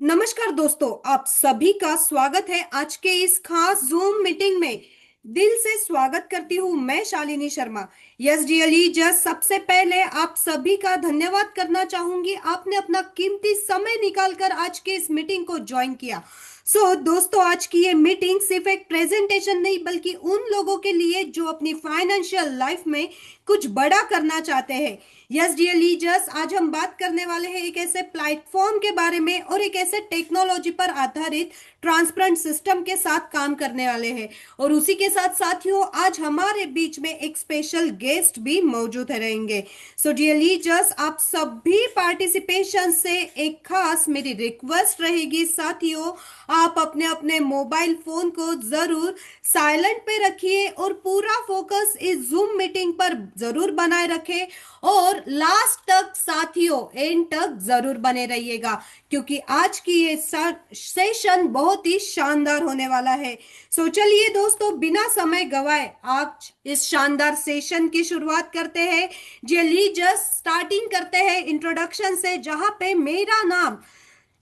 नमस्कार दोस्तों, आप सभी का स्वागत है आज के इस खास जूम मीटिंग में। दिल से स्वागत करती हूँ मैं Shalini Sharma. Yes dearly just सबसे पहले आप सभी का धन्यवाद करना चाहूंगी, आपने अपना कीमती समय निकालकर आज के इस मीटिंग को ज्वाइन किया। दोस्तों, आज की ये मीटिंग सिर्फ एक प्रेजेंटेशन नहीं बल्कि उन लोगों के लिए जो अपनी फाइनेंशियल लाइफ में कुछ बड़ा करना चाहते हैं। यस डियर लीजर्स, आज हम बात करने वाले हैं एक ऐसे प्लेटफॉर्म के बारे में और एक ऐसे टेक्नोलॉजी पर आधारित ट्रांसपेरेंट सिस्टम के साथ काम करने वाले हैं। और उसी के साथ साथियों, आज हमारे बीच में एक स्पेशल गेस्ट भी मौजूद रहेंगे। डियर लीजर्स, आप सभी पार्टिसिपेशन से एक खास मेरी रिक्वेस्ट रहेगी साथियों, आप अपने अपने मोबाइल फोन को जरूर साइलेंट पे रखिए और पूरा फोकस इस जूम मीटिंग पर जरूर बनाए रखें और लास्ट तक साथियों एंड तक जरूर बने रहिएगा, क्योंकि आज की ये सेशन बहुत ही शानदार होने वाला है। चलिए दोस्तों, बिना समय गवाए आज इस शानदार सेशन की शुरुआत करते हैं। चलिए जस्ट स्टार्टिंग करते हैं इंट्रोडक्शन से, जहां पे मेरा नाम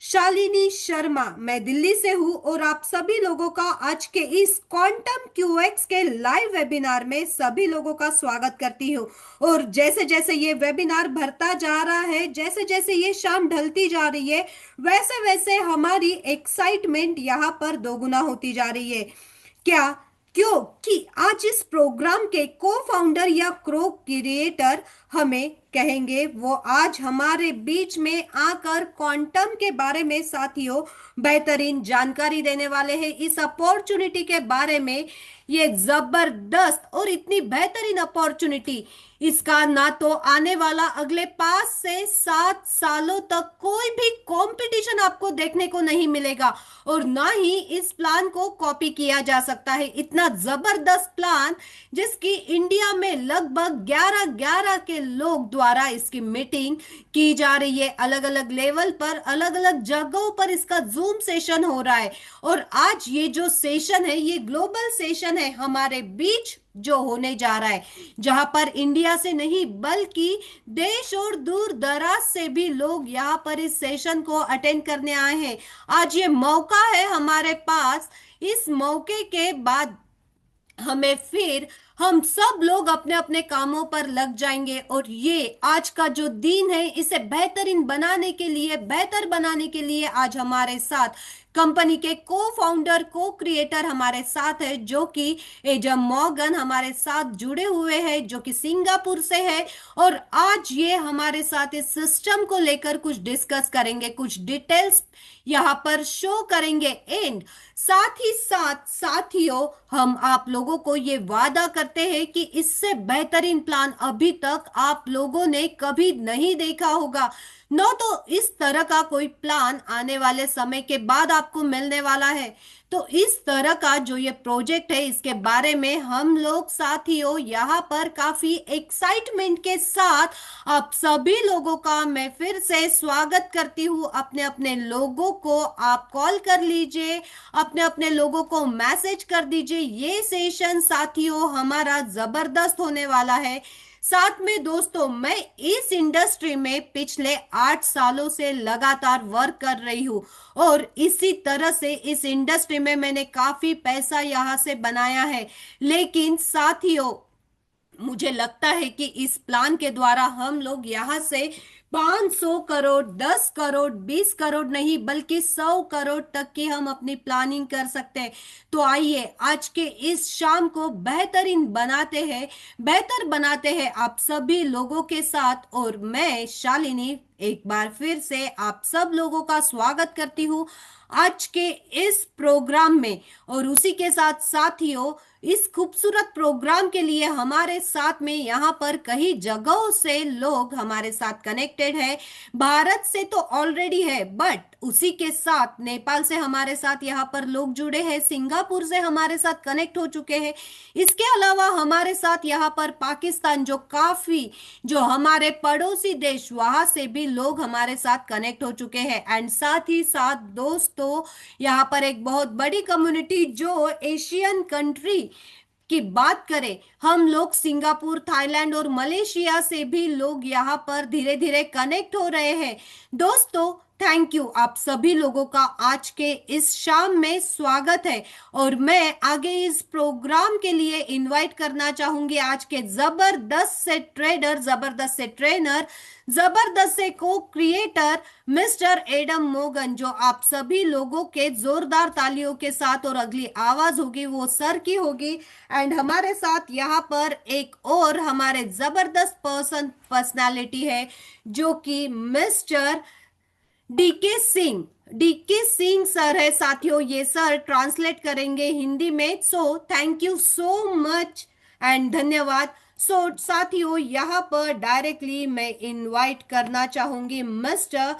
शालिनी शर्मा, मैं दिल्ली से हूं और आप सभी लोगों का आज के इस क्वांटम क्यूएक्स के लाइव वेबिनार में सभी लोगों का स्वागत करती हूं। और जैसे जैसे ये वेबिनार भरता जा रहा है, जैसे जैसे ये शाम ढलती जा रही है, वैसे वैसे हमारी एक्साइटमेंट यहाँ पर दोगुना होती जा रही है। क्या? क्योंकि आज इस प्रोग्राम के को फाउंडर या क्रो क्रिएटर हमें कहेंगे, वो आज हमारे बीच में आकर क्वांटम के बारे में साथियों बेहतरीन जानकारी देने वाले हैं। इस अपॉर्चुनिटी के बारे में, ये जबरदस्त और इतनी बेहतरीन अपॉर्चुनिटी, इसका ना तो आने वाला अगले 5 से 7 सालों तक कोई भी कंपटीशन आपको देखने को नहीं मिलेगा और ना ही इस प्लान को कॉपी किया जा सकता है। इतना जबरदस्त प्लान जिसकी इंडिया में लगभग 11 के लोग द्वारा इसकी मीटिंग की जा रही है। अलग अलग लेवल पर, अलग अलग जगहों पर इसका जूम सेशन हो रहा है। और आज ये जो सेशन है, ये ग्लोबल सेशन है हमारे बीच जो होने जा रहा है, जहां पर इंडिया से नहीं बल्कि देश और दूर दराज से भी लोग यहाँ पर इस सेशन को अटेंड करने आए हैं। आज ये मौका है हमारे पास। इस मौके के बाद हमें फिर हम सब लोग अपने अपने कामों पर लग जाएंगे और ये आज का जो दिन है, इसे बेहतरीन बनाने के लिए, बेहतर बनाने के लिए आज हमारे साथ कंपनी के को फाउंडर, को क्रिएटर हमारे साथ है, जो कि एजम मॉर्गन हमारे साथ जुड़े हुए हैं, जो कि सिंगापुर से है। और आज ये हमारे साथ इस सिस्टम को लेकर कुछ डिस्कस करेंगे, कुछ डिटेल्स यहाँ पर शो करेंगे। एंड साथ ही साथ साथियों, हम आप लोगों को ये वादा करते हैं कि इससे बेहतरीन प्लान अभी तक आप लोगों ने कभी नहीं देखा होगा। न तो इस तरह का कोई प्लान आने वाले समय के बाद आपको मिलने वाला है। तो इस तरह का जो ये प्रोजेक्ट है, इसके बारे में हम लोग साथियों यहाँ पर काफी एक्साइटमेंट के साथ आप सभी लोगों का मैं फिर से स्वागत करती हूँ। अपने अपने लोगों को आप कॉल कर लीजिए, अपने अपने लोगों को मैसेज कर दीजिए। ये सेशन साथियों हमारा जबरदस्त होने वाला है। साथ में दोस्तों, मैं इस इंडस्ट्री में पिछले 8 सालों से लगातार वर्क कर रही हूँ और इसी तरह से इस इंडस्ट्री में मैंने काफी पैसा यहाँ से बनाया है। लेकिन साथियों, मुझे लगता है कि इस प्लान के द्वारा हम लोग यहाँ से 500 करोड़, 10 करोड़, 20 करोड़ नहीं बल्कि 100 करोड़ तक की हम अपनी प्लानिंग कर सकते हैं। तो आइए आज के इस शाम को बेहतरीन बनाते हैं, बेहतर बनाते हैं आप सभी लोगों के साथ। और मैं शालिनी एक बार फिर से आप सब लोगों का स्वागत करती हूँ आज के इस प्रोग्राम में। और उसी के साथ साथियों, इस खूबसूरत प्रोग्राम के लिए हमारे साथ में यहाँ पर कई जगहों से लोग हमारे साथ कनेक्टेड है। भारत से तो ऑलरेडी है, बट उसी के साथ नेपाल से हमारे साथ यहाँ पर लोग जुड़े हैं, सिंगापुर से हमारे साथ कनेक्ट हो चुके हैं। इसके अलावा हमारे साथ यहाँ पर पाकिस्तान, जो काफी जो हमारे पड़ोसी देश, वहां से भी लोग हमारे साथ कनेक्ट हो चुके हैं। एंड साथ ही साथ दोस्तों, यहाँ पर एक बहुत बड़ी कम्युनिटी जो एशियन कंट्री की बात करें, हम लोग सिंगापुर, थाईलैंड और मलेशिया से भी लोग यहाँ पर धीरे धीरे कनेक्ट हो रहे हैं। दोस्तों, थैंक यू। आप सभी लोगों का आज के इस शाम में स्वागत है। और मैं आगे इस प्रोग्राम के लिए इनवाइट करना चाहूंगी आज के जबरदस्त से ट्रेडर, जबरदस्त से ट्रेनर, जबरदस्त से को क्रिएटर मिस्टर एडम मोगन, जो आप सभी लोगों के जोरदार तालियों के साथ, और अगली आवाज होगी वो सर की होगी। एंड हमारे साथ यहाँ पर एक और हमारे जबरदस्त पर्सनालिटी है, जो कि mister DK Singh, DK Singh sir है साथियों। ये सर ट्रांसलेट करेंगे हिंदी में। So thank you so much and धन्यवाद। सो साथियों, यहाँ पर डायरेक्टली मैं इनवाइट करना चाहूंगी mister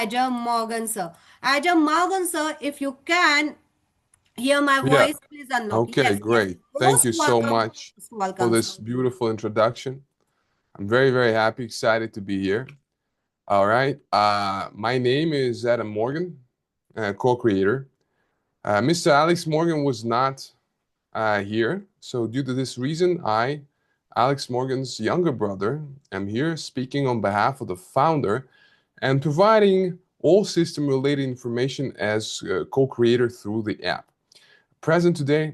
Adam Morgan sir. Adam Morgan sir, if you can hear my Yeah. voice, please unlock. Okay, Yes, yes. great. Thank Most you so welcome, much most for welcome, this sir. beautiful introduction. I'm very, very happy, excited to be here. All right. My name is Adam Morgan, co-creator. Mr. Alex Morgan was not here. So due to this reason, Alex Morgan's younger brother, am here speaking on behalf of the founder and providing all system-related information as co-creator through the app. Present today,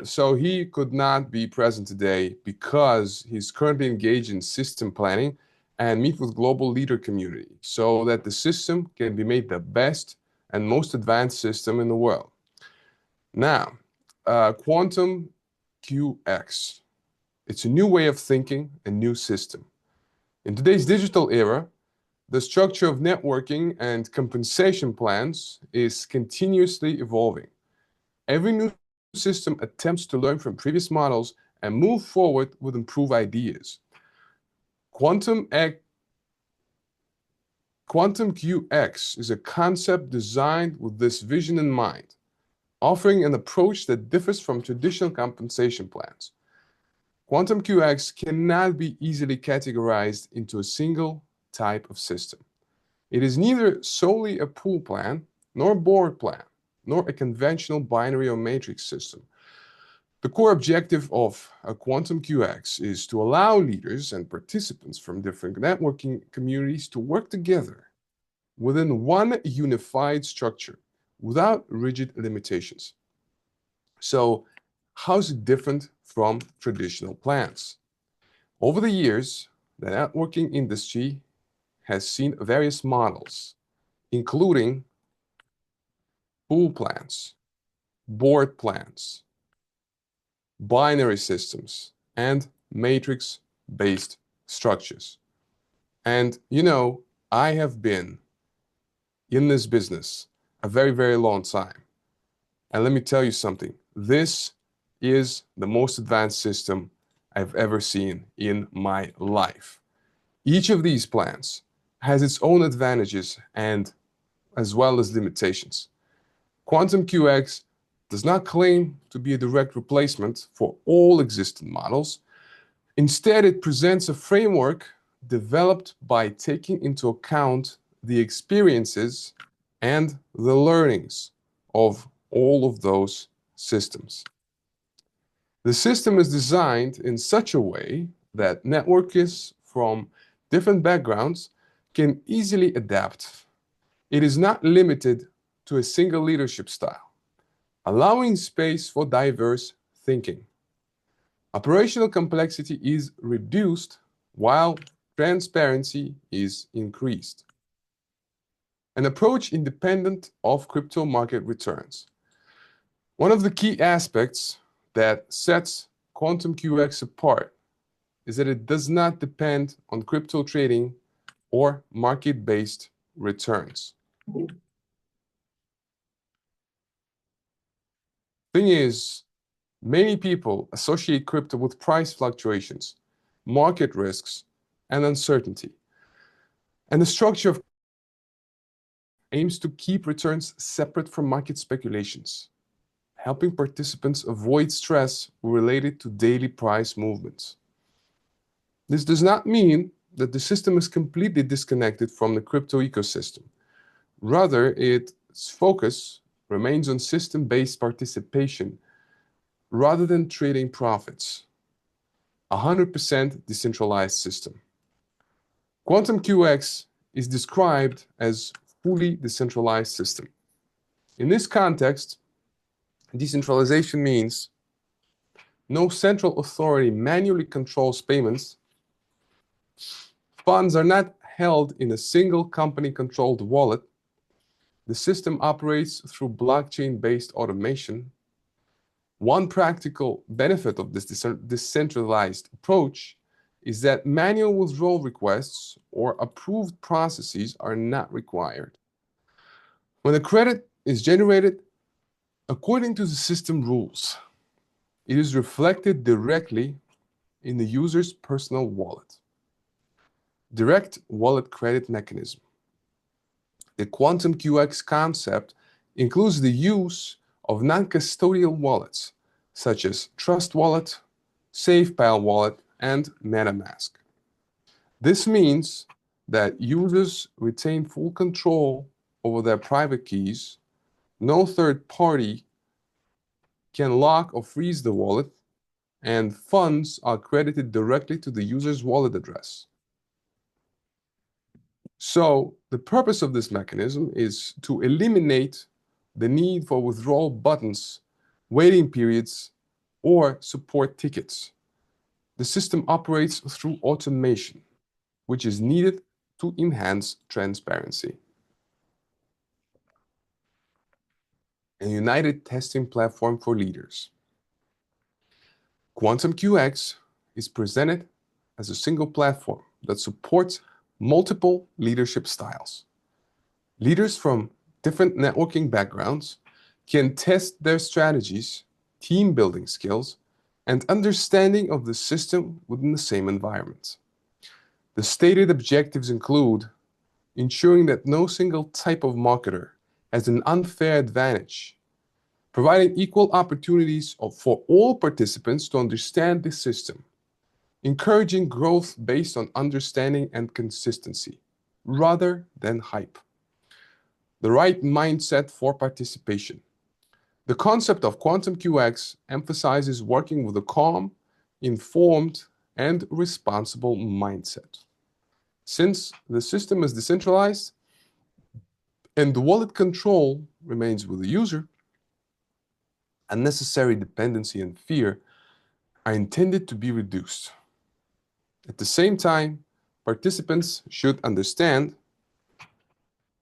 so he could not be present today because he's currently engaged in system planning and meet with global leader community so that the system can be made the best and most advanced system in the world. Now, Quantum QX. It's a new way of thinking, a new system. In today's digital era, the structure of networking and compensation plans is continuously evolving. Every new system attempts to learn from previous models and move forward with improved ideas. Quantum QX is a concept designed with this vision in mind, offering an approach that differs from traditional compensation plans. Quantum QX cannot be easily categorized into a single type of system. It is neither solely a pool plan, nor a board plan, nor a conventional binary or matrix system. The core objective of a Quantum QX is to allow leaders and participants from different networking communities to work together within one unified structure without rigid limitations. So, how's it different from traditional plans? Over the years, the networking industry has seen various models, including pool plans, board plans, binary systems, and matrix-based structures. And I have been in this business a very, very long time. And let me tell you something. This is the most advanced system I've ever seen in my life. Each of these plans has its own advantages and as well as limitations. Quantum QX does not claim to be a direct replacement for all existing models. Instead, it presents a framework developed by taking into account the experiences and the learnings of all of those systems. The system is designed in such a way that networkers from different backgrounds can easily adapt. It is not limited to a single leadership style, allowing space for diverse thinking. Operational complexity is reduced while transparency is increased. An approach independent of crypto market returns. One of the key aspects that sets Quantum QX apart is that it does not depend on crypto trading or market-based returns. Thing is, many people associate crypto with price fluctuations, market risks, and uncertainty. And the structure of aims to keep returns separate from market speculations, helping participants avoid stress related to daily price movements. This does not mean that the system is completely disconnected from the crypto ecosystem. Rather, its focus remains on system-based participation rather than trading profits. 100% decentralized system. Quantum QX is described as fully decentralized system. In this context, decentralization means no central authority manually controls payments. Funds are not held in a single company-controlled wallet. The system operates through blockchain-based automation. One practical benefit of this decentralized approach is that manual withdrawal requests or approved processes are not required. When a credit is generated according to the system rules, it is reflected directly in the user's personal wallet. Direct wallet credit mechanism. The Quantum QX concept includes the use of non-custodial wallets, such as Trust Wallet, SafePal Wallet, and MetaMask. This means that users retain full control over their private keys. No third party can lock or freeze the wallet, and funds are credited directly to the user's wallet address. So the purpose of this mechanism is to eliminate the need for withdrawal buttons, waiting periods, or support tickets. The system operates through automation, which is needed to enhance transparency. A united testing platform for leaders. Quantum QX is presented as a single platform that supports multiple leadership styles. Leaders from different networking backgrounds can test their strategies, team building skills, and understanding of the system within the same environment. The stated objectives include ensuring that no single type of marketer has an unfair advantage, providing equal opportunities for all participants to understand the system, encouraging growth based on understanding and consistency, rather than hype. The right mindset for participation. The concept of Quantum QX emphasizes working with a calm, informed, and responsible mindset. Since the system is decentralized and the wallet control remains with the user, unnecessary dependency and fear are intended to be reduced. At the same time, participants should understand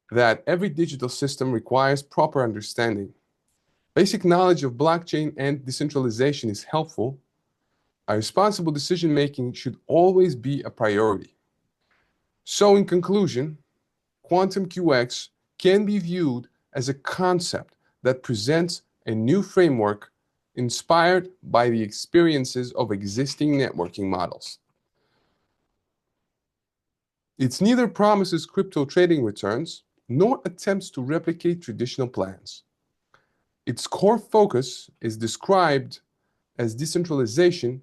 that every digital system requires proper understanding. Basic knowledge of blockchain and decentralization is helpful. A responsible decision-making should always be a priority. So in conclusion, Quantum QX can be viewed as a concept that presents a new framework inspired by the experiences of existing networking models. It neither promises crypto trading returns nor attempts to replicate traditional plans. Its core focus is described as decentralization,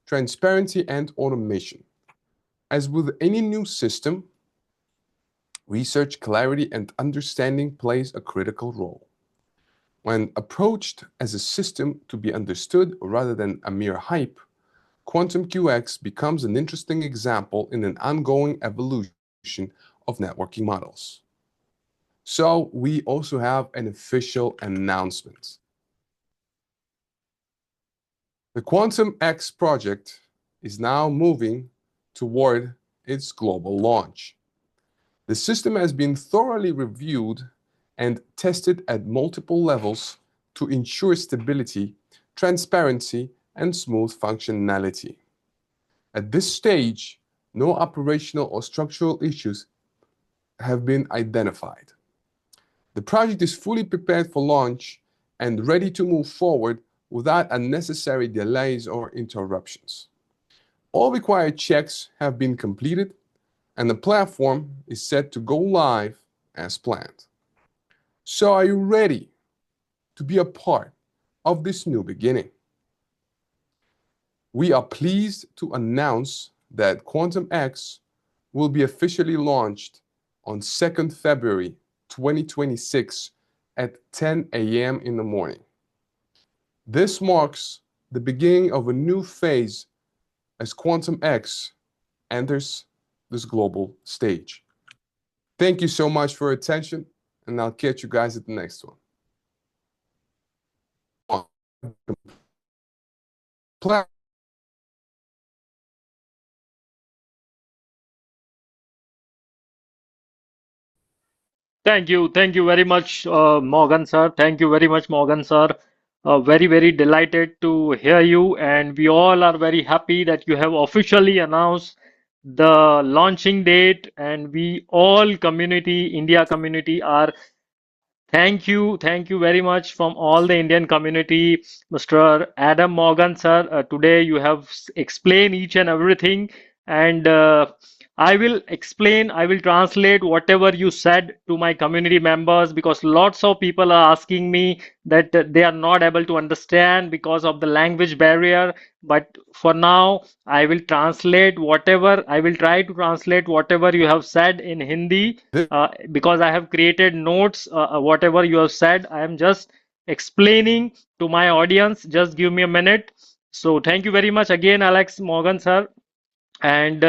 transparency, and automation. As with any new system, research, clarity, and understanding plays a critical role. When approached as a system to be understood rather than a mere hype, Quantum QX becomes an interesting example in an ongoing evolution of networking models. So we also have an official announcement. The Quantum X project is now moving toward its global launch. The system has been thoroughly reviewed and tested at multiple levels to ensure stability, transparency, and smooth functionality. At this stage, no operational or structural issues have been identified. The project is fully prepared for launch and ready to move forward without unnecessary delays or interruptions. All required checks have been completed, and the platform is set to go live as planned. So are you ready to be a part of this new beginning? We are pleased to announce that Quantum X will be officially launched on 2nd February 2026 at 10 a.m. in the morning. This marks the beginning of a new phase as Quantum X enters this global stage. Thank you so much for your attention, and I'll catch you guys at the next one. Thank you very much, Morgan sir. Thank you very much, Morgan sir. Very delighted to hear you, and we all are very happy that you have officially announced the launching date, and we all community, India community, are thank you very much from all the Indian community, Mr. Adam Morgan, sir. Today you have explained each and everything, and I will explain, I will translate whatever you said to my community members because lots of people are asking me that they are not able to understand because of the language barrier. But for now, I will translate whatever, I will try to translate whatever you have said in Hindi because I have created notes, whatever you have said. I am just explaining to my audience. Just give me a minute. So, thank you very much again, Alex Morgan, sir. And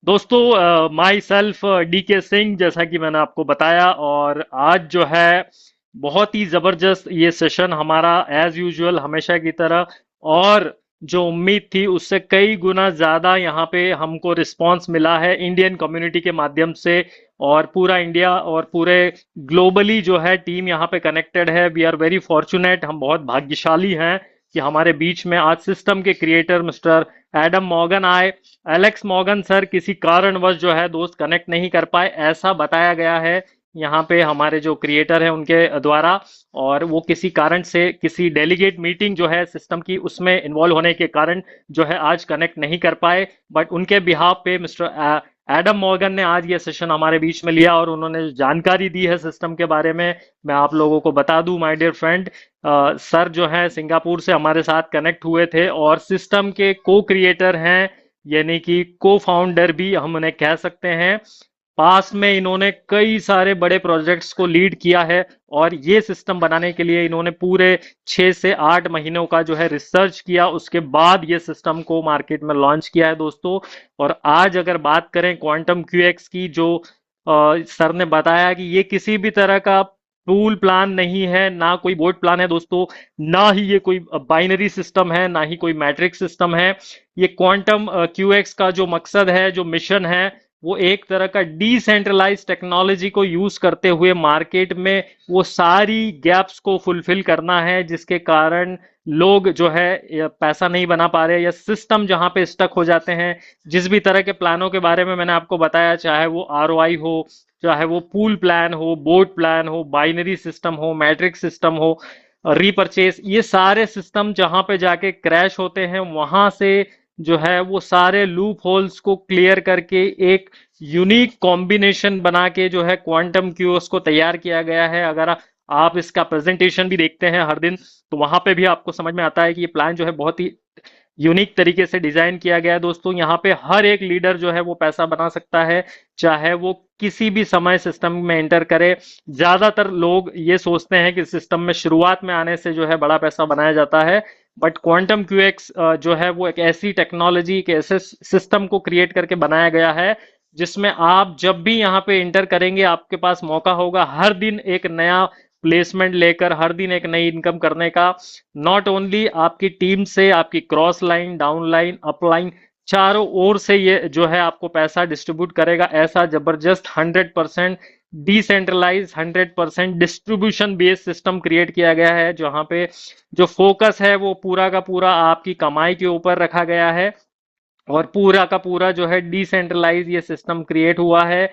दोस्तों my self D के सिंह जैसा कि मैंने आपको बताया और आज जो है बहुत ही जबरदस्त ये सेशन हमारा एज यूजुअल हमेशा की तरह और जो उम्मीद थी उससे कई गुना ज्यादा यहाँ पे हमको रिस्पांस मिला है इंडियन कम्युनिटी के माध्यम से और पूरा इंडिया और पूरे ग्लोबली जो है टीम यहाँ पे कनेक्टेड है वी आर वेरी फॉर्चुनेट हम बहुत भाग्यशाली हैं कि हमारे बीच में आज सिस्टम के क्रिएटर मिस्टर एडम मॉर्गन आए एलेक्स मॉर्गन सर किसी कारणवश जो है दोस्त कनेक्ट नहीं कर पाए ऐसा बताया गया है यहाँ पे हमारे जो क्रिएटर है उनके द्वारा और वो किसी कारण से किसी डेलीगेट मीटिंग जो है सिस्टम की उसमें इन्वॉल्व होने के कारण जो है आज कनेक्ट नहीं कर पाए बट उनके बिहाफ पे मिस्टर एडम मॉर्गन ने आज ये सेशन हमारे बीच में लिया और उन्होंने जानकारी दी है सिस्टम के बारे में मैं आप लोगों को बता दूं माय डियर फ्रेंड सर जो है सिंगापुर से हमारे साथ कनेक्ट हुए थे और सिस्टम के को क्रिएटर हैं यानी कि को फाउंडर भी हम उन्हें कह सकते हैं पास में इन्होंने कई सारे बड़े प्रोजेक्ट्स को लीड किया है और ये सिस्टम बनाने के लिए इन्होंने पूरे 6 से 8 महीनों का जो है रिसर्च किया उसके बाद ये सिस्टम को मार्केट में लॉन्च किया है दोस्तों और आज अगर बात करें क्वांटम क्यूएक्स की जो सर ने बताया कि ये किसी भी तरह का टूल प्लान नहीं है ना कोई बोर्ड प्लान है दोस्तों ना ही ये कोई बाइनरी सिस्टम है ना ही कोई मैट्रिक्स सिस्टम है ये क्वांटम क्यूएक्स का जो मकसद है जो मिशन है वो एक तरह का डिसेंट्रलाइज टेक्नोलॉजी को यूज करते हुए मार्केट में वो सारी गैप्स को फुलफिल करना है जिसके कारण लोग जो है पैसा नहीं बना पा रहे या सिस्टम जहां पे स्टक हो जाते हैं जिस भी तरह के प्लानों के बारे में मैंने आपको बताया चाहे वो आरओआई हो चाहे वो पूल प्लान हो बोर्ड प्लान हो बाइनरी सिस्टम हो मैट्रिक्स सिस्टम हो रीपरचेस ये सारे सिस्टम जहां पे जाके क्रैश होते हैं वहां से जो है वो सारे लूप होल्स को क्लियर करके एक यूनिक कॉम्बिनेशन बना के जो है क्वांटम क्यूओस को तैयार किया गया है अगर आप इसका प्रेजेंटेशन भी देखते हैं हर दिन तो वहां पे भी आपको समझ में आता है कि ये प्लान जो है बहुत ही यूनिक तरीके से डिजाइन किया गया है दोस्तों यहाँ पे हर एक लीडर जो है वो पैसा बना सकता है चाहे वो किसी भी समय सिस्टम में एंटर करे ज्यादातर लोग ये सोचते हैं कि सिस्टम में शुरुआत में आने से जो है बड़ा पैसा बनाया जाता है बट क्वांटम क्यूएक्स जो है वो एक ऐसी टेक्नोलॉजी के ऐसे सिस्टम को क्रिएट करके बनाया गया है जिसमें आप जब भी यहाँ पे एंटर करेंगे आपके पास मौका होगा हर दिन एक नया प्लेसमेंट लेकर हर दिन एक नई इनकम करने का नॉट ओनली आपकी टीम से आपकी cross line down line up line चारों ओर से ये जो है आपको पैसा डिस्ट्रीब्यूट करेगा ऐसा जबरदस्त 100% decentralize 100% distribution based system create किया गया है जहां पे जो फोकस है वो पूरा का पूरा आपकी कमाई के ऊपर रखा गया है और पूरा का पूरा जो है डिसेंट्रलाइज ये सिस्टम क्रिएट हुआ है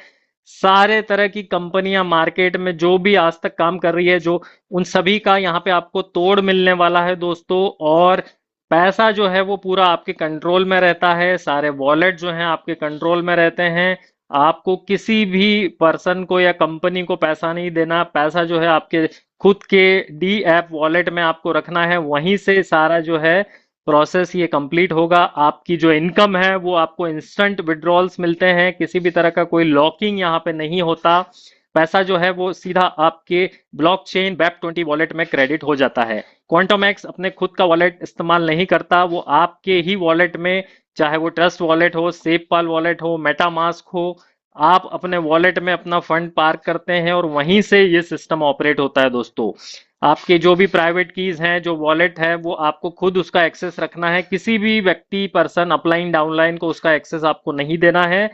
सारे तरह की कंपनियां मार्केट में जो भी आज तक काम कर रही है जो उन सभी का यहाँ पे आपको तोड़ मिलने वाला है दोस्तों और पैसा जो है वो पूरा आपके कंट्रोल में रहता है सारे वॉलेट जो हैं आपके कंट्रोल में रहते हैं आपको किसी भी पर्सन को या कंपनी को पैसा नहीं देना पैसा जो है आपके खुद के डी ऐप वॉलेट में आपको रखना है वहीं से सारा जो है प्रोसेस ये कंप्लीट होगा आपकी जो इनकम है वो आपको इंस्टेंट विड्रॉल्स मिलते हैं किसी भी तरह का कोई लॉकिंग यहाँ पे नहीं होता पैसा जो है वो सीधा आपके ब्लॉकचेन वेब20 वॉलेट में क्रेडिट हो जाता है क्वांटम एक्स अपने खुद का वॉलेट इस्तेमाल नहीं करता वो आपके ही वॉलेट में चाहे वो ट्रस्ट वॉलेट हो सेफपाल वॉलेट हो मेटामास्क हो आप अपने वॉलेट में अपना फंड पार्क करते हैं और वहीं से ये सिस्टम ऑपरेट होता है दोस्तों। आपके जो भी प्राइवेट कीज हैं, जो वॉलेट है, वो आपको खुद उसका एक्सेस रखना है। किसी भी व्यक्ति, पर्सन, अपलाइन डाउनलाइन को उसका एक्सेस आपको नहीं देना है।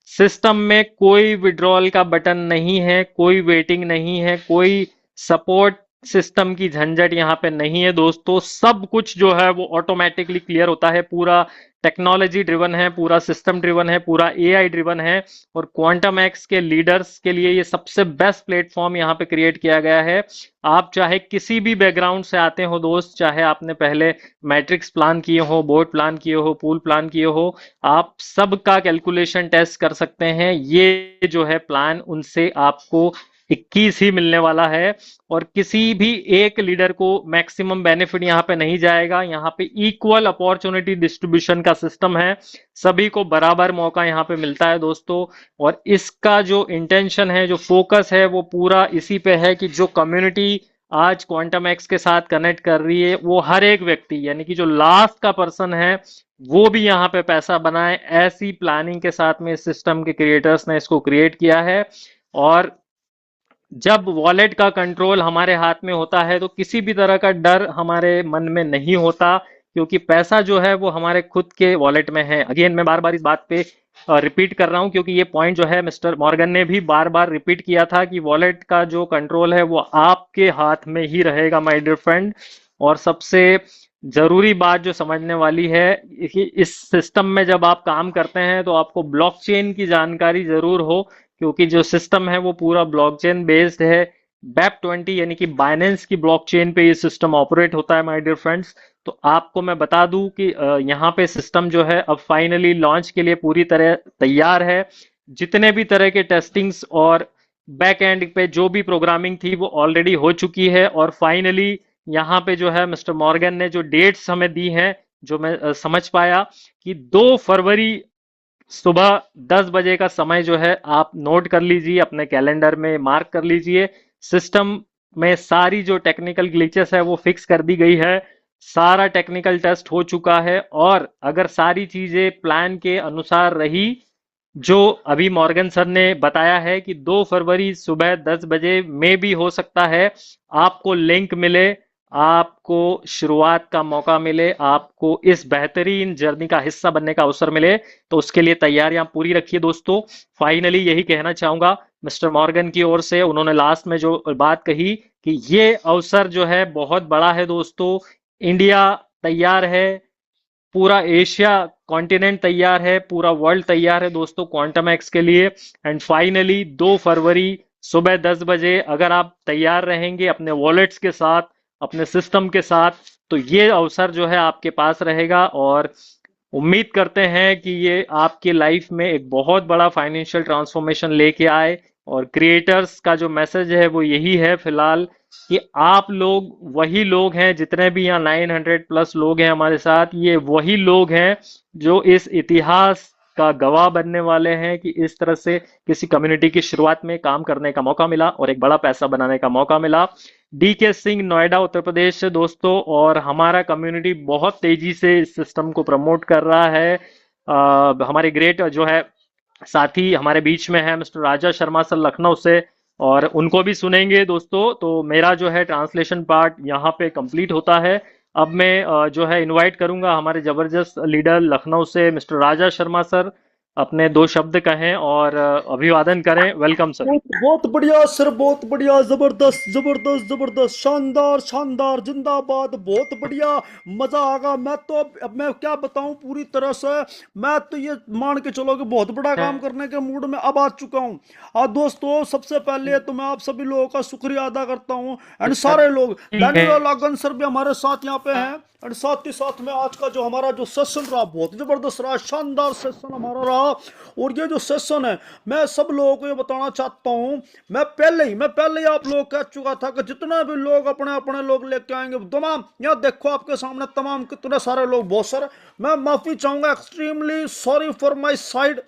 सिस्टम में कोई विड्रॉल का बटन नहीं है, कोई वेटिंग नहीं है, कोई सपोर्ट सिस्टम की झंझट यहाँ पे नहीं है दोस्तों। सब कुछ जो है वो ऑटोमेटिकली क्लियर होता है। पूरा टेक्नोलॉजी ड्रिवन है, पूरा सिस्टम ड्रिवन है, पूरा एआई ड्रिवन है। और क्वांटम एक्स के लीडर्स के लिए ये सबसे बेस्ट प्लेटफॉर्म यहाँ पे क्रिएट किया गया है। आप चाहे किसी भी बैकग्राउंड से आते हो दोस्त, चाहे आपने पहले मैट्रिक्स प्लान किए हो, बोर्ड प्लान किए हो, पूल प्लान किए हो, आप सबका कैलकुलेशन टेस्ट कर सकते हैं। ये जो है प्लान, उनसे आपको 21 ही मिलने वाला है। और किसी भी एक लीडर को मैक्सिमम बेनिफिट यहाँ पे नहीं जाएगा। यहाँ पे इक्वल अपॉर्चुनिटी डिस्ट्रीब्यूशन का सिस्टम है, सभी को बराबर मौका यहाँ पे मिलता है दोस्तों। और इसका जो इंटेंशन है, जो फोकस है, वो पूरा इसी पे है कि जो कम्युनिटी आज क्वांटम एक्स के साथ कनेक्ट कर रही है, वो हर एक व्यक्ति, यानी कि जो लास्ट का पर्सन है, वो भी यहाँ पे पैसा बनाए। ऐसी प्लानिंग के साथ में इस सिस्टम के क्रिएटर्स ने इसको क्रिएट किया है। और जब वॉलेट का कंट्रोल हमारे हाथ में होता है तो किसी भी तरह का डर हमारे मन में नहीं होता, क्योंकि पैसा जो है वो हमारे खुद के वॉलेट में है। अगेन मैं बार बार इस बात पे रिपीट कर रहा हूं, क्योंकि ये पॉइंट जो है मिस्टर मॉर्गन ने भी बार बार रिपीट किया था कि वॉलेट का जो कंट्रोल है वो आपके हाथ में ही रहेगा माय डियर फ्रेंड। और सबसे जरूरी बात जो समझने वाली है कि इस सिस्टम में जब आप काम करते हैं तो आपको ब्लॉकचेन की जानकारी जरूर हो, क्योंकि जो सिस्टम है वो पूरा ब्लॉकचेन बेस्ड है। BEP20 यानी कि बाइनेंस की ब्लॉकचेन पे ये सिस्टम ऑपरेट होता है माय डियर फ्रेंड्स। तो आपको मैं बता दूं कि यहाँ पे सिस्टम जो है अब फाइनली लॉन्च के लिए पूरी तरह तैयार है। जितने भी तरह के टेस्टिंग्स और बैक एंड पे जो भी प्रोग्रामिंग थी वो ऑलरेडी हो चुकी है। और फाइनली यहाँ पे जो है मिस्टर मॉर्गन ने जो डेट्स हमें दी हैं, जो मैं समझ पाया कि 2 फरवरी सुबह 10 बजे का समय जो है आप नोट कर लीजिए, अपने कैलेंडर में मार्क कर लीजिए। सिस्टम में सारी जो टेक्निकल ग्लिचेस है वो फिक्स कर दी गई है, सारा टेक्निकल टेस्ट हो चुका है। और अगर सारी चीजें प्लान के अनुसार रही, जो अभी मॉर्गन सर ने बताया है कि 2 फरवरी सुबह 10 बजे में भी हो सकता है आपको लिंक मिले, आपको शुरुआत का मौका मिले, आपको इस बेहतरीन जर्नी का हिस्सा बनने का अवसर मिले। तो उसके लिए तैयारियां पूरी रखिए दोस्तों। फाइनली यही कहना चाहूंगा मिस्टर मॉर्गन की ओर से, उन्होंने लास्ट में जो बात कही कि ये अवसर जो है बहुत बड़ा है दोस्तों। इंडिया तैयार है, पूरा एशिया कॉन्टिनेंट तैयार है, पूरा वर्ल्ड तैयार है दोस्तों क्वांटम एक्स के लिए। एंड फाइनली 2 फरवरी सुबह 10 बजे अगर आप तैयार रहेंगे अपने वॉलेट्स के साथ, अपने सिस्टम के साथ, तो ये अवसर जो है आपके पास रहेगा। और उम्मीद करते हैं कि ये आपकी लाइफ में एक बहुत बड़ा फाइनेंशियल ट्रांसफॉर्मेशन लेके आए। और क्रिएटर्स का जो मैसेज है वो यही है फिलहाल, कि आप लोग वही लोग हैं, जितने भी यहाँ 900 प्लस लोग हैं हमारे साथ, ये वही लोग हैं जो इस इतिहास का गवाह बनने वाले हैं कि इस तरह से किसी कम्युनिटी की शुरुआत में काम करने का मौका मिला और एक बड़ा पैसा बनाने का मौका मिला। DK सिंह, नोएडा, उत्तर प्रदेश से दोस्तों। और हमारा कम्युनिटी बहुत तेजी से इस सिस्टम को प्रमोट कर रहा है। हमारे ग्रेट जो है साथी हमारे बीच में है मिस्टर राजा शर्मा सर, लखनऊ से, और उनको भी सुनेंगे दोस्तों। तो मेरा जो है ट्रांसलेशन पार्ट यहाँ पे कंप्लीट होता है। अब मैं जो है इनवाइट करूंगा हमारे जबरदस्त लीडर लखनऊ से मिस्टर राजा शर्मा सर, अपने 2 शब्द कहें और अभिवादन करें। Welcome sir. बहुत बहुत बढ़िया सर, बहुत बढ़िया, जबरदस्त जबरदस्त जबरदस्त, शानदार शानदार, जिंदाबाद, बहुत बढ़िया, मजा आगा। मैं तो अब मैं क्या बताऊं, पूरी तरह से मैं तो ये मान के चलो कि बहुत बड़ा काम करने के मूड में अब आ चुका हूं। और दोस्तों सबसे पहले तो मैं आप सभी लोगों का शुक्रिया अदा करता हूं। एंड सारे लोग, डैनियल लागन सर भी हमारे साथ यहाँ पे हैं। एंड साथ ही साथ में आज का जो हमारा जो सेशन रहा बहुत जबरदस्त रहा, शानदार सेशन हमारा रहा। और ये जो सेशन है, मैं सब लोगों को ये बताना चाहता हूं, मैं पहले ही आप लोग कह चुका था कि जितने भी लोग अपने अपने लोग लेके आएंगे तमाम, यहाँ देखो आपके सामने तमाम कितने सारे लोग, बहुत सारे। मैं माफी चाहूंगा, extremely sorry for my side,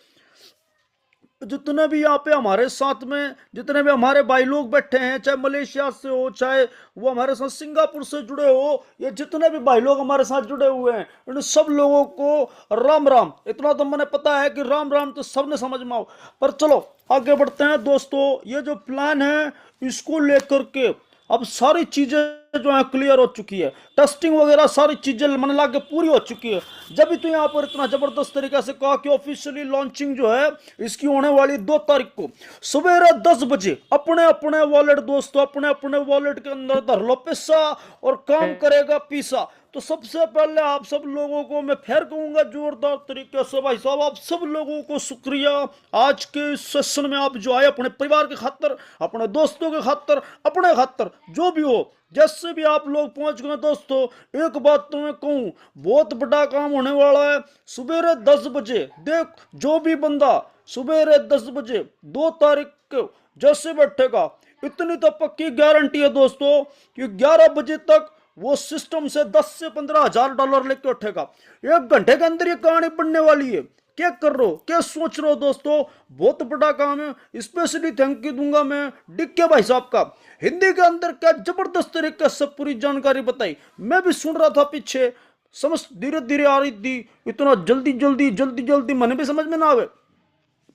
तो जितने भी यहाँ पे हमारे साथ में जितने भी हमारे भाई लोग बैठे हैं, चाहे मलेशिया से हो, चाहे वो हमारे साथ सिंगापुर से जुड़े हो, ये जितने भी भाई लोग हमारे साथ जुड़े हुए हैं, इन सब लोगों को राम राम। इतना तो मैंने पता है कि राम राम तो सबने समझ में आओ। पर चलो आगे बढ़ते हैं दोस्तों। ये जो प्लान है इसको लेकर के अब सारी चीजें जो है क्लियर हो चुकी है, टेस्टिंग वगैरह सारी चीजें मन ला के पूरी हो चुकी है। जब भी तो यहाँ पर इतना जबरदस्त तरीके से कहा कि ऑफिशियली लॉन्चिंग जो है इसकी होने वाली 2 तारीख को सवेरे 10 बजे। अपने अपने वॉलेट दोस्तों, अपने अपने वॉलेट के अंदर धर लो पैसा और काम करेगा पीसा। तो सबसे पहले आप सब लोगों को मैं फिर कहूंगा जोरदार तरीके से भाई साहब, आप सब लोगों को शुक्रिया। आज के इस सेशन में आप जो आए अपने परिवार के खातर, अपने दोस्तों के खातर, अपने खातर, जो भी हो, जैसे भी आप लोग पहुंच गए दोस्तों, एक बात तो मैं कहूं, बहुत बड़ा काम होने वाला है। सवेरे 10 बजे देख, जो भी बंदा सवेरे 10 बजे 2 तारीख को जैसे बैठेगा, इतनी तो पक्की गारंटी है दोस्तों कि 11 बजे तक वो सिस्टम से 10 से 15 हजार डॉलर लेके उठेगा। 1 घंटे के अंदर ये कहानी बनने वाली है। क्या कर रहे हो, क्या सोच रहे हो दोस्तों, बहुत बड़ा काम है। स्पेशली थैंक यू दूंगा मैं डिक्के भाई साहब का, हिंदी के अंदर क्या जबरदस्त तरीके से पूरी जानकारी बताई। मैं भी सुन रहा था पीछे, समझ धीरे धीरे आ रही थी, इतना जल्दी जल्दी जल्दी जल्दी मैंने भी समझ में ना आवे।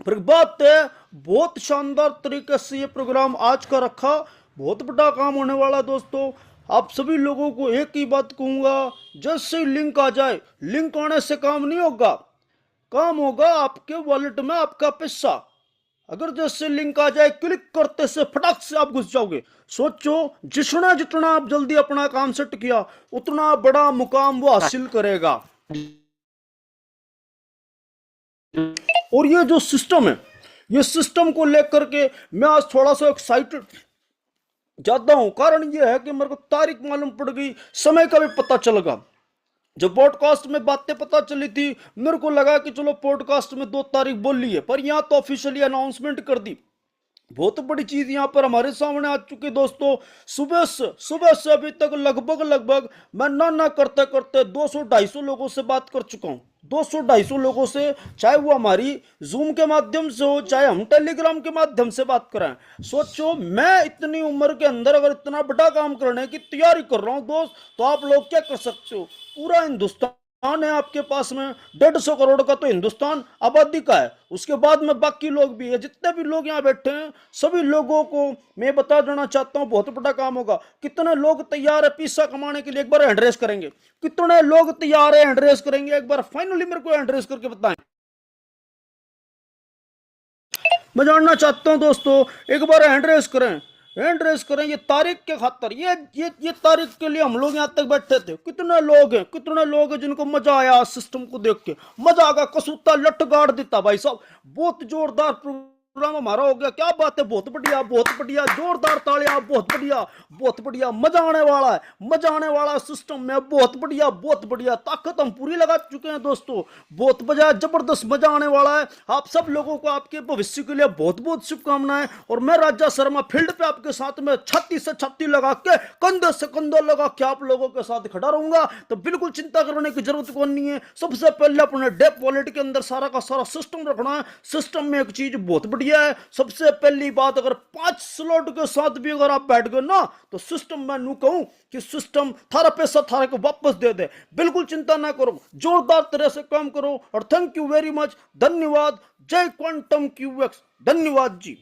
पर बात है, बहुत शानदार तरीके से ये प्रोग्राम आज का रखा, बहुत बड़ा काम होने वाला दोस्तों। आप सभी लोगों को एक ही बात कहूंगा, जैसे ही लिंक आ जाए, लिंक आने से काम नहीं होगा, काम होगा आपके वॉलेट में आपका पैसा। अगर जैसे लिंक आ जाए, क्लिक करते से फटाक से आप घुस जाओगे। सोचो, जितना जितना आप जल्दी अपना काम सेट किया, उतना बड़ा मुकाम वो हासिल करेगा। और ये जो सिस्टम है, ये सिस्टम को लेकर के मैं आज थोड़ा सा एक्साइटेड ज्यादा हूं। कारण ये है कि मेरे को तारीख मालूम पड़ गई, समय का भी पता चलेगा। जब पॉडकास्ट में बातें पता चली थी, मेरे को लगा कि चलो पॉडकास्ट में 2 तारीख बोल ली है, पर यहां तो ऑफिशियली अनाउंसमेंट कर दी। बहुत बड़ी चीज यहां पर हमारे सामने आ चुकी है दोस्तों। सुबह से अभी तक लगभग लगभग मैं ना करते करते 200-250 लोगों से बात कर चुका हूं। 200-250 लोगों से, चाहे वो हमारी जूम के माध्यम से हो, चाहे हम टेलीग्राम के माध्यम से बात करें। सोचो, मैं इतनी उम्र के अंदर अगर इतना बड़ा काम करने की तैयारी कर रहा हूं दोस्त, तो आप लोग क्या कर सकते हो। पूरा हिंदुस्तान है आपके पास में, 150 करोड़ का तो हिंदुस्तान आबादी का है, उसके बाद में बाकी लोग भी है। जितने भी लोग यहाँ बैठे हैं, सभी लोगों को मैं बता देना चाहता हूँ, बहुत बड़ा काम होगा। कितने लोग तैयार है पैसा कमाने के लिए, एक बार हैंड रेस करेंगे। कितने लोग तैयार है हैंड रेस करेंगे, एक बार फाइनली मेरे को हैंड रेस करके बताएं। मैं जानना चाहता हूं दोस्तों, एक बार हैंड रेस करें, हैंड रेस करें। ये तारीख के खातर, ये तारीख के लिए हम लोग यहाँ तक बैठे थे। कितने लोग हैं जिनको मजा आया सिस्टम को देख के, मजा आ गया, कसूता लट गाड़ देता भाई साहब। बहुत जोरदार प्रोग्राम हमारा हो गया। क्या बात है, बहुत बढ़िया, बहुत बढ़िया, जोरदार तालियां, बहुत बढ़िया, बहुत बढ़िया। मजा आने वाला है, मजा आने वाला सिस्टम में, बहुत बढ़िया, बहुत बढ़िया। ताकत हम पूरी लगा चुके हैं दोस्तों, बहुत मजा, जबरदस्त मजा आने वाला है। आप सब लोगों को आपके भविष्य के लिए बहुत बहुत शुभकामनाएं। और मैं राजा शर्मा फील्ड पे आपके साथ में छाती से छाती लगा के, कंधे से कंधा लगा के आप लोगों के साथ खड़ा रहूंगा। तो बिल्कुल चिंता करने की जरूरत कोई नहीं है। सबसे पहले अपने डेप वॉलेट के अंदर सारा का सारा सिस्टम रखना है। सिस्टम में एक चीज बहुत बढ़िया है, सबसे पहली बात, अगर 5 स्लॉट के साथ भी अगर आप बैठ गए ना, तो सिस्टम मैं नू कहूं कि सिस्टम थारा पैसा थारे को वापस दे दे। बिल्कुल चिंता ना करो, जोरदार तरह से काम करो। और थैंक यू वेरी मच, धन्यवाद। जय क्वांटम क्यूएक्स, धन्यवाद जी।